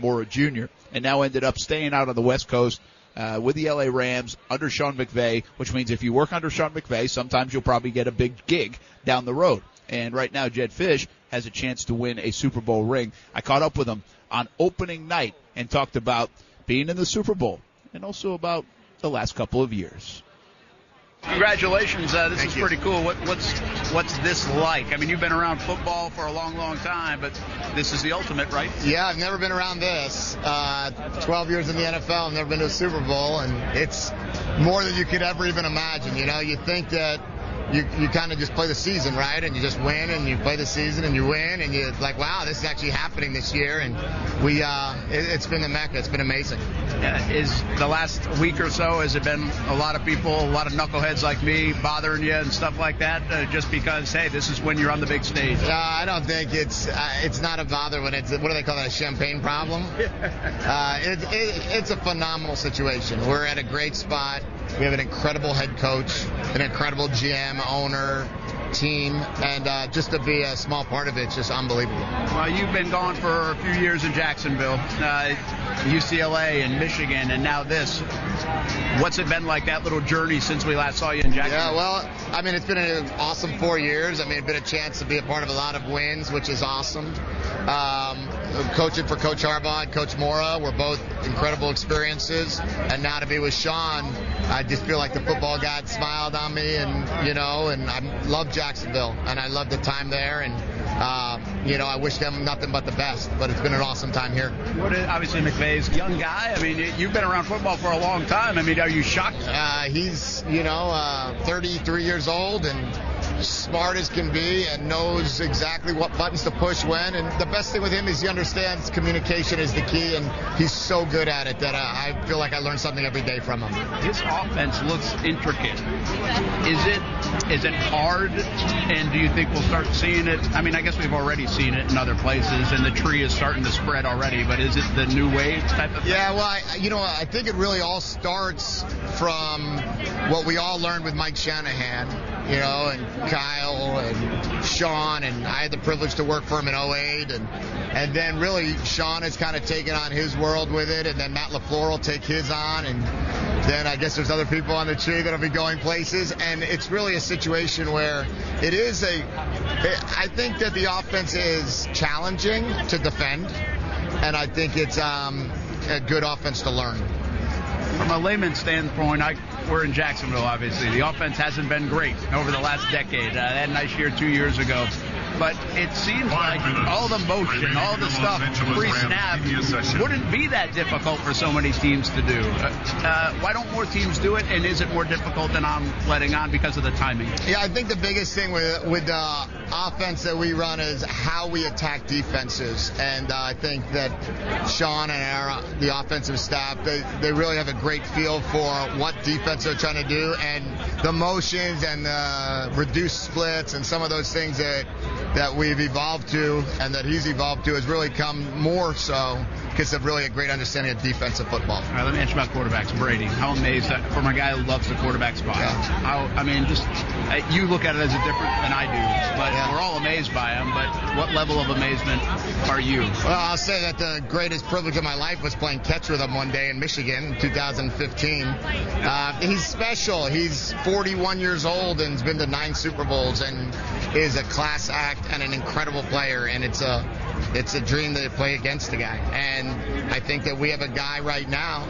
Mora Jr., and now ended up staying out on the West Coast with the LA Rams under Sean McVay, which means if you work under Sean McVay, sometimes you'll probably get a big gig down the road. And right now, Jedd Fisch has a chance to win a Super Bowl ring. I caught up with him on opening night and talked about being in the Super Bowl and also about the last couple of years. Congratulations. This Thank is you. pretty cool. What's this like? I mean, you've been around football for a long, long time, but this is the ultimate, right? Yeah, I've never been around this. 12 years in the NFL, I've never been to a Super Bowl, and it's more than you could ever even imagine. You know, you think that you kind of just play the season, right? And you just win, and you play the season, and you win, and you're like, wow, this is actually happening this year. And it's been the Mecca. It's been amazing. Is the last week or so, has it been a lot of people, a lot of knuckleheads like me bothering you and stuff like that, just because, hey, this is when you're on the big stage? I don't think it's not a bother when it's, what do they call that, a champagne problem? It's a phenomenal situation. We're at a great spot. We have an incredible head coach, an incredible GM, owner, team, and just to be a small part of it, it's just unbelievable. Well, you've been gone for a few years in Jacksonville, UCLA and Michigan, and now this. What's it been like, that little journey since we last saw you in Jacksonville? Yeah, well, I mean, it's been an awesome 4 years. I mean, it's been a chance to be a part of a lot of wins, which is awesome. Coaching for Coach Harbaugh and Coach Mora were both incredible experiences, and now to be with Shaun, I just feel like the football god smiled on me, and, you know, and I love Jacksonville, and I love the time there, and, you know, I wish them nothing but the best, but it's been an awesome time here. Obviously, McVay's a young guy. I mean, you've been around football for a long time. I mean, are you shocked? He's, 33 years old and smart as can be and knows exactly what buttons to push when. And the best thing with him is he understands communication is the key, and he's so good at it that I feel like I learn something every day from him. His offense looks intricate. Is it hard, and do you think we'll start seeing it? I mean, I guess we've already seen it in other places, and the tree is starting to spread already, but is it the new wave type of thing? Yeah, well, I think it really all starts from what we all learned with Mike Shanahan, and Kyle and Shaun, and I had the privilege to work for him in 2008, and then really Shaun has kind of taken on his world with it, and then Matt LaFleur will take his on, and then I guess there's other people on the tree that'll be going places, and it's really a situation where I think that the offense is challenging to defend, and I think it's a good offense to learn. From a layman's standpoint, we're in Jacksonville, obviously. The offense hasn't been great over the last decade. They had a nice year 2 years ago. But it seems like all the motion, all the stuff pre-snap wouldn't be that difficult for so many teams to do. Why don't more teams do it, and is it more difficult than I'm letting on because of the timing? Yeah, I think the biggest thing with the offense that we run is how we attack defenses. And I think that Shaun and the offensive staff, they really have a great feel for what defense they're trying to do, and the motions and the reduced splits and some of those things that we've evolved to and that he's evolved to has really come more so because of really a great understanding of defensive football. All right, let me ask you about quarterbacks. Brady, how amazed from a guy who loves the quarterback spot. Yeah. You look at it as a different than I do, but we're all amazed by him. But what level of amazement are you? Well, I'll say that the greatest privilege of my life was playing catch with him one day in Michigan in 2015. He's special. He's 41 years old and has been to 9 Super Bowls and is a class act and an incredible player, and it's a dream to play against the guy. And I think that we have a guy right now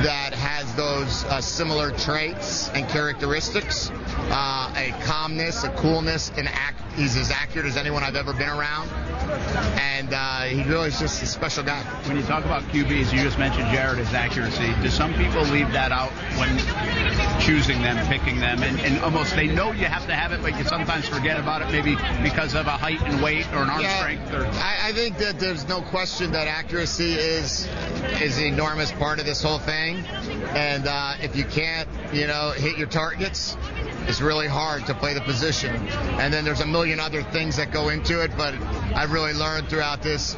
that has those similar traits and characteristics, a calmness, a coolness, he's as accurate as anyone I've ever been around, and he really is just a special guy. When you talk about QBs, you just mentioned Jared's accuracy. Do some people leave that out when choosing them, picking them, and almost they know you have to have it, but you sometimes forget about it, maybe because of a height and weight or an arm strength? I think that there's no question that accuracy is an enormous part of this whole thing, and if you can't hit your targets, It's really hard to play the position. And then there's a million other things that go into it, but I've really learned throughout this,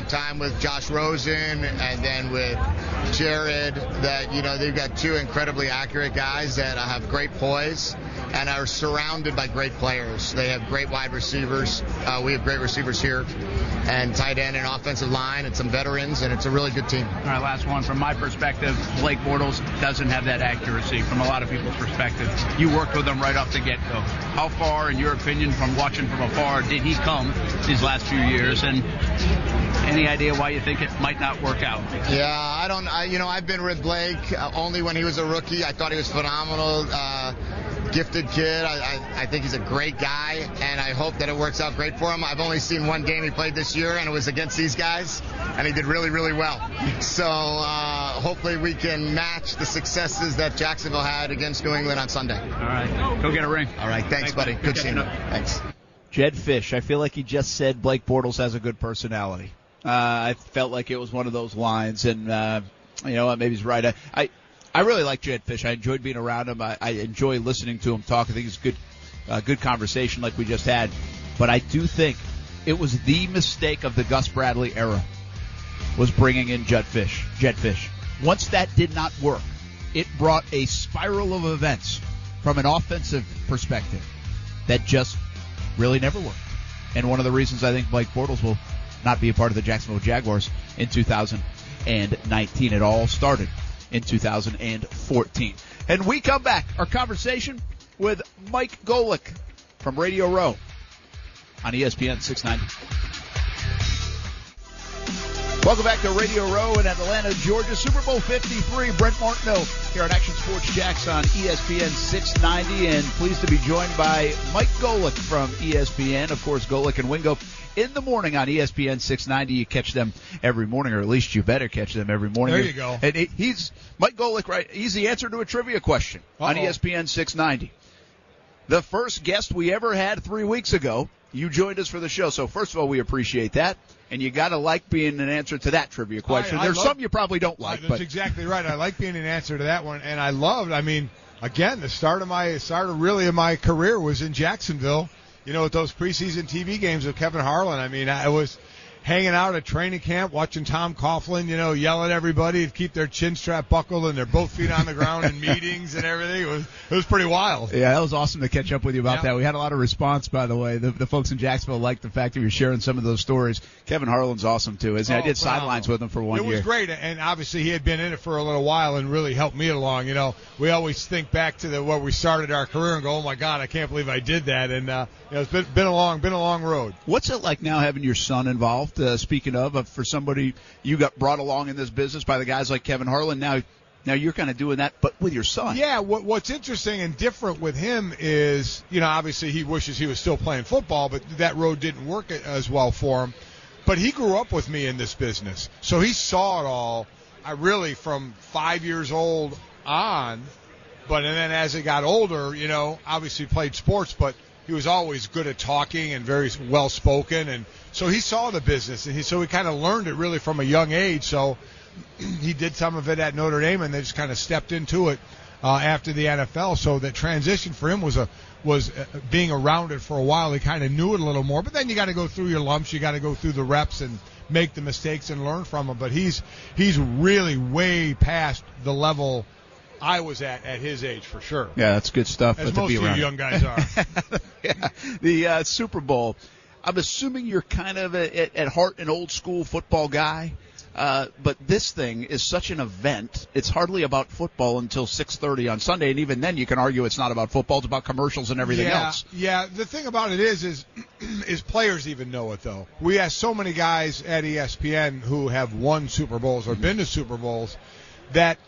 time with Josh Rosen and then with Jedd that, they've got two incredibly accurate guys that have great poise and are surrounded by great players. They have great wide receivers. We have great receivers here, and tight end and offensive line and some veterans, and it's a really good team. All right, last one. From my perspective, Blake Bortles doesn't have that accuracy from a lot of people's perspective. You worked with him right off the get-go. How far, in your opinion, from watching from afar, did he come these last few years? And any idea why you think it might not work out? Yeah, I've been with Blake only when he was a rookie. I thought he was phenomenal. Gifted kid. I think he's a great guy, and I hope that it works out great for him. I've only seen one game he played this year, and it was against these guys, and he did really, really well. So hopefully we can match the successes that Jacksonville had against New England on Sunday. All right. Go get a ring. All right. Thanks buddy. Good seeing you. Thanks. Jedd Fisch, I feel like he just said Blake Bortles has a good personality. I felt like it was one of those lines, and maybe he's right. I really like Jedd Fisch. I enjoyed being around him. I enjoy listening to him talk. I think it's good conversation like we just had. But I do think it was the mistake of the Gus Bradley era was bringing in Jedd Fisch. Once that did not work, it brought a spiral of events from an offensive perspective that just really never worked. And one of the reasons I think Blake Bortles will not be a part of the Jacksonville Jaguars in 2019. It all started in 2014. And we come back, our conversation with Mike Golic from Radio Row on ESPN 690. Welcome back to Radio Row in Atlanta, Georgia. Super Bowl 53, Brent Martineau here on Action Sports Jacks on ESPN 690. And pleased to be joined by Mike Golic from ESPN. Of course, Golic and Wingo in the morning on ESPN 690. You catch them every morning, or at least you better catch them every morning. There you go. And he's Mike Golic, right? He's the answer to a trivia question on ESPN 690. The first guest we ever had 3 weeks ago, you joined us for the show. So first of all, we appreciate that. And you got to like being an answer to that trivia question. There's some you probably don't like. That's exactly right. I like being an answer to that one. And I loved, again, the start of my career was in Jacksonville. With those preseason TV games with Kevin Harlan. I was hanging out at training camp, watching Tom Coughlin, yell at everybody to keep their chin strap buckled and their both feet on the ground in meetings and everything. It was pretty wild. Yeah, that was awesome to catch up with you about that. We had a lot of response, by the way. The folks in Jacksonville liked the fact that you were sharing some of those stories. Kevin Harlan's awesome, too, isn't he? I did sidelines with him for 1 year. It was great, and obviously he had been in it for a little while and really helped me along. We always think back to where we started our career and go, oh, my God, I can't believe I did that. And it's been a long road. What's it like now having your son involved? Speaking of, for somebody you got brought along in this business by the guys like Kevin Harlan, now you're kind of doing that, but with your son. Yeah, what's interesting and different with him is, obviously he wishes he was still playing football, but that road didn't work as well for him. But he grew up with me in this business, so he saw it all. I really from 5 years old on, and then as he got older, obviously played sports, but he was always good at talking and very well spoken, and so he saw the business, and so he kind of learned it really from a young age. So he did some of it at Notre Dame, and they just kind of stepped into it after the NFL. So the transition for him was being around it for a while. He kind of knew it a little more, but then you got to go through your lumps, you got to go through the reps and make the mistakes and learn from them. But he's really way past the level I was at his age for sure. Yeah, that's good stuff. As most of you young guys are. Yeah, the Super Bowl. I'm assuming you're kind of at heart an old school football guy, but this thing is such an event. It's hardly about football until 6:30 on Sunday, and even then you can argue it's not about football. It's about commercials and everything else. Yeah, the thing about it is players even know it though. We have so many guys at ESPN who have won Super Bowls or been to Super Bowls that.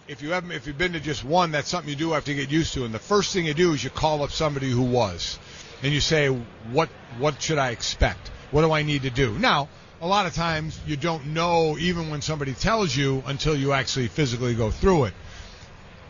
If you've been to just one, that's something you do have to get used to. And the first thing you do is you call up somebody who was, and you say, what should I expect? What do I need to do? Now, a lot of times you don't know even when somebody tells you until you actually physically go through it.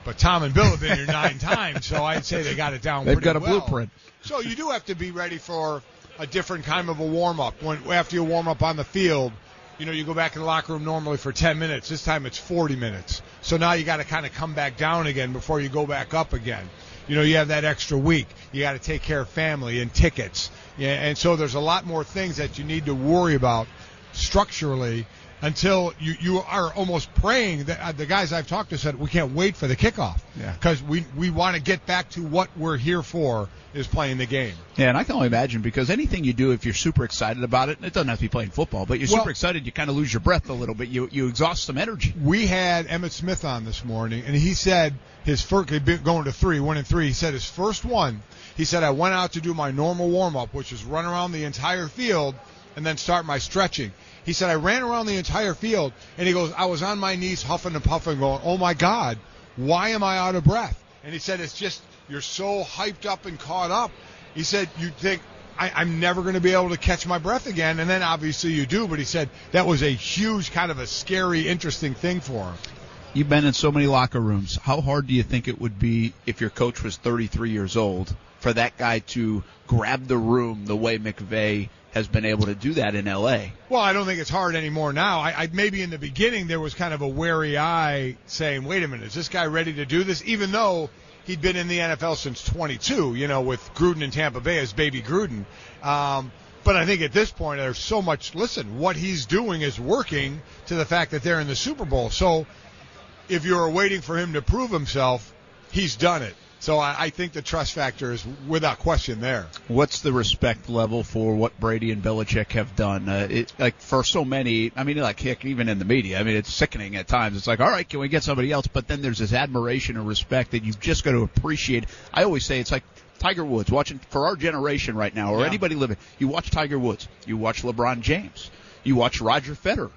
But Tom and Bill have been here 9 times, so I'd say they got it down pretty well. They've got a blueprint. So you do have to be ready for a different kind of a warm-up. After you warm up on the field, you go back in the locker room normally for 10 minutes. This time it's 40 minutes. So now you got to kind of come back down again before you go back up again. You have that extra week. You got to take care of family and tickets. Yeah, and so there's a lot more things that you need to worry about structurally until you are almost praying that the guys I've talked to said we can't wait for the kickoff because we want to get back to what we're here for, is playing the game. Yeah, and I can only imagine, because anything you do, if you're super excited about it, and it doesn't have to be playing football, but you're super excited, you kind of lose your breath a little bit. You exhaust some energy. We had Emmitt Smith on this morning, and he said his first, he'd been going to 1 and 3. He said his first one, he said, I went out to do my normal warm-up, which is run around the entire field and then start my stretching. He said, I ran around the entire field, and he goes, I was on my knees huffing and puffing going, oh, my God, why am I out of breath? And he said, it's just you're so hyped up and caught up. He said, you think, I'm never going to be able to catch my breath again, and then obviously you do, but he said that was a huge kind of a scary, interesting thing for him. You've been in so many locker rooms. How hard do you think it would be if your coach was 33 years old for that guy to grab the room the way McVay has been able to do that in L.A.? Well, I don't think it's hard anymore now. I maybe in the beginning there was kind of a wary eye saying, wait a minute, is this guy ready to do this? Even though he'd been in the NFL since 22, with Gruden in Tampa Bay as baby Gruden. But I think at this point there's so much, listen, what he's doing is working to the fact that they're in the Super Bowl. So if you're waiting for him to prove himself, he's done it. So I think the trust factor is without question there. What's the respect level for what Brady and Belichick have done? For so many, even in the media, it's sickening at times. It's like, all right, can we get somebody else? But then there's this admiration and respect that you've just got to appreciate. I always say it's like Tiger Woods, watching for our generation right now, or anybody living. You watch Tiger Woods, you watch LeBron James, you watch Roger Federer,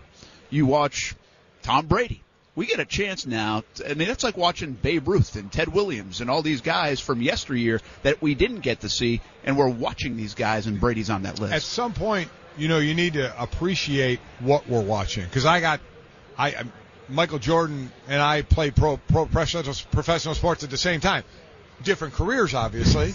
you watch Tom Brady. We get a chance now. It's like watching Babe Ruth and Ted Williams and all these guys from yesteryear that we didn't get to see, and we're watching these guys, and Brady's on that list. At some point, you need to appreciate what we're watching. Because Michael Jordan and I played professional sports at the same time. Different careers, obviously.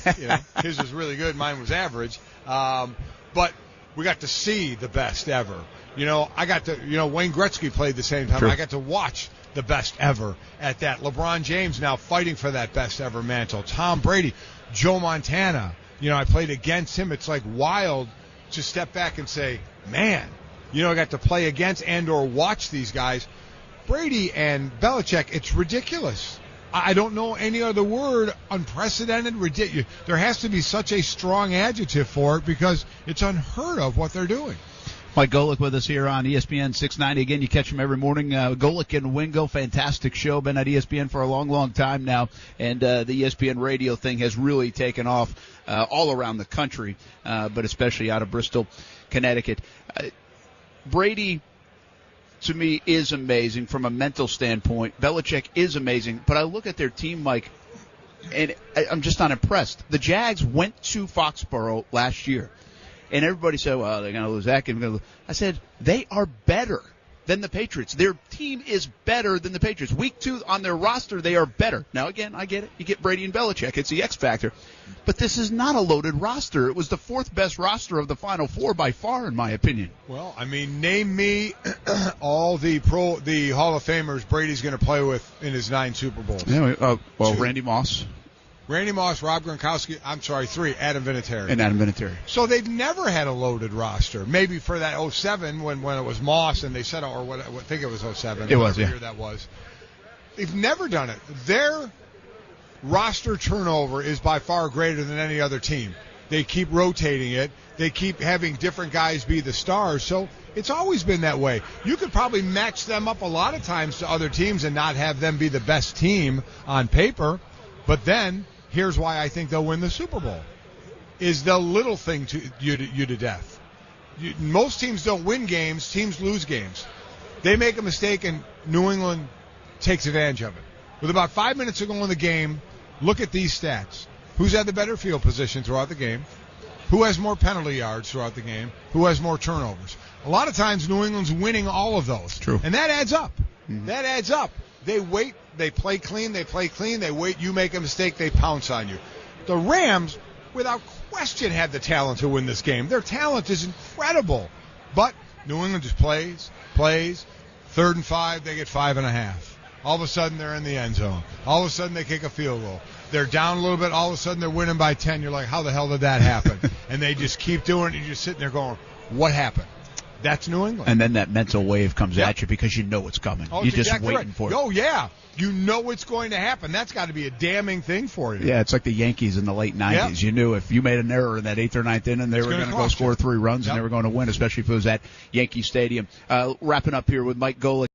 His was really good, mine was average. But we got to see the best ever. I got to, Wayne Gretzky played the same time. True. I got to watch the best ever at that. LeBron James now fighting for that best ever mantle. Tom Brady, Joe Montana. I played against him. It's like wild to step back and say, man, I got to play against and or watch these guys. Brady and Belichick, it's ridiculous. I don't know any other word. Unprecedented, ridiculous. There has to be such a strong adjective for it because it's unheard of what they're doing. Mike Golic with us here on ESPN 690. Again, you catch him every morning. Golic and Wingo, fantastic show. Been at ESPN for a long, long time now. And the ESPN radio thing has really taken off all around the country, but especially out of Bristol, Connecticut. Brady, to me, is amazing from a mental standpoint. Belichick is amazing. But I look at their team, Mike, and I'm just not impressed. The Jags went to Foxborough last year. And everybody said, well, they're going to lose that game. I said, they are better than the Patriots. Their team is better than the Patriots. Week 2 on their roster, they are better. Now, again, I get it. You get Brady and Belichick. It's the X factor. But this is not a loaded roster. It was the 4th best roster of the Final Four by far, in my opinion. Well, name me all the Hall of Famers Brady's going to play with in his 9 Super Bowls. Yeah, Randy Moss. Rob Gronkowski, 3, Adam Vinatieri. And Adam Vinatieri. So they've never had a loaded roster. Maybe for that 07 when it was Moss and they said, or what, I think it was 07. It was, yeah. Year that was. They've never done it. Their roster turnover is by far greater than any other team. They keep rotating it. They keep having different guys be the stars. So it's always been that way. You could probably match them up a lot of times to other teams and not have them be the best team on paper. But then, here's why I think they'll win the Super Bowl, is the little thing to you to death. Most teams don't win games. Teams lose games. They make a mistake, and New England takes advantage of it. With about 5 minutes to go in the game, look at these stats. Who's had the better field position throughout the game? Who has more penalty yards throughout the game? Who has more turnovers? A lot of times, New England's winning all of those. True. And that adds up. Mm-hmm. That adds up. They wait, they play clean, they wait, you make a mistake, they pounce on you. The Rams, without question, had the talent to win this game. Their talent is incredible. But New England just plays, 3rd and 5, they get 5.5. All of a sudden, they're in the end zone. All of a sudden, they kick a field goal. They're down a little bit. All of a sudden, they're winning by 10. You're like, how the hell did that happen? And they just keep doing it. You're just sitting there going, what happened? That's New England. And then that mental wave comes at you because you know it's coming. Oh, You're just exactly waiting for it. Oh, yeah. You know it's going to happen. That's got to be a damning thing for you. Yeah, it's like the Yankees in the late 90s. Yep. You knew if you made an error in that 8th or 9th inning, they were going to go score 3 runs and they were going to win, especially if it was at Yankee Stadium. Wrapping up here with Mike Golic.